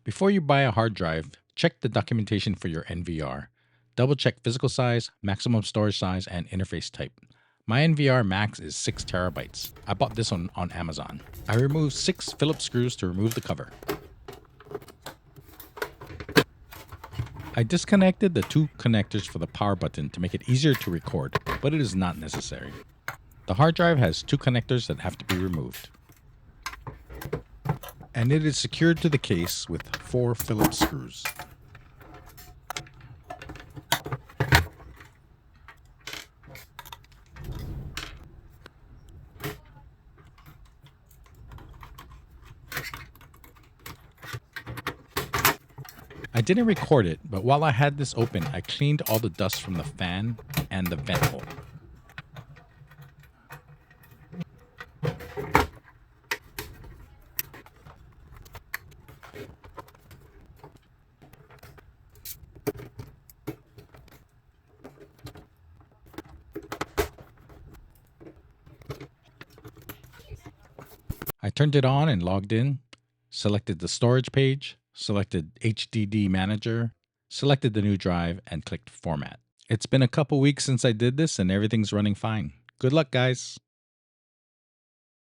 Before you buy a hard drive, check the documentation for your NVR. Double check physical size, maximum storage size, and interface type. My NVR max is 6 terabytes. I bought this on Amazon. I removed 6 Phillips screws to remove the cover. I disconnected the 2 connectors for the power button to make it easier to record, but it is not necessary. The hard drive has 2 connectors that have to be removed. And it is secured to the case with 4 Phillips screws. I didn't record it, but while I had this open, I cleaned all the dust from the fan and the vent hole. I turned it on and logged in, selected the storage page, selected HDD Manager, selected the new drive, and clicked Format. It's been a couple weeks since I did this and everything's running fine. Good luck, guys!